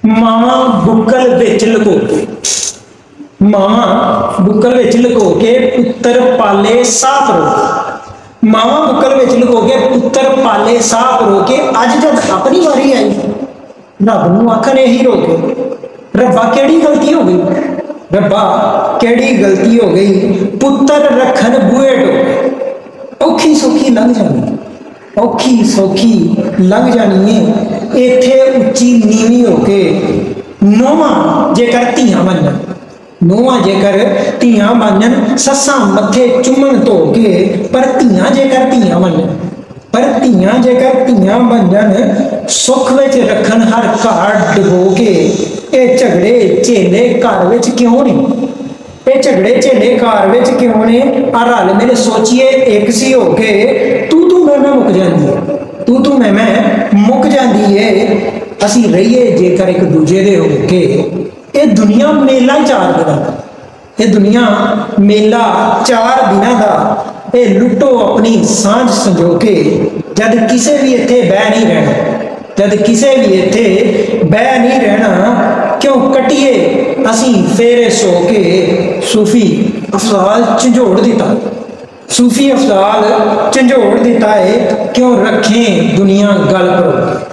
मावा बुक्कल विच लुको के, मावा बुक्कल विच लुको के पुत्तर पाले साफ रो। मावा बुक्कल विच लुको के पुत्तर पाले साफ रो के, अज जब अपनी वारी आई रब नूं आखन यही रो के, रब्बा केड़ी गलती हो गई, रब्बा केड़ी गलती हो गई, पुत्तर रखन बूहे टो। औखी सौखी लंघ जानी, औखी सौखी लंघ जानी है इत्थे उच्ची नीवी होके। नौवां जेकर धीआं बनन, नौवां जेकर धीआं बनन, सस्सां मत्थे चुम्मन धो के, पर धीआं जेकर धीआं बनन, पर धीआं जेकर धीआं बनन, सुख विच रखन हर घाट डबो के। ये झगड़े झेले घर विच क्यों ने, ये झगड़े झेले घर विच क्यों ने। आ रल मिल सोचिए एक सी हो के, तू मैं मुक जाती है, तू मैं मुक जाती है। असी रहीए जेकर एक दूजे दे हो के। ये दुनिया मेला 4 दिन का, ये दुनिया मेला 4 दिनों का। ये लुटो अपनी सांझ संजो के, जद किसे भी इत्थे बह नहीं रहना, जद किसे भी इत्थे बह नहीं रहना। क्यों कटिए असी फेरे सो के। सूफी अफजाल झंझोड़ दिता, सूफी अफजाल झंझोड़ दिता है। क्यों रखें दुनिया गल पर।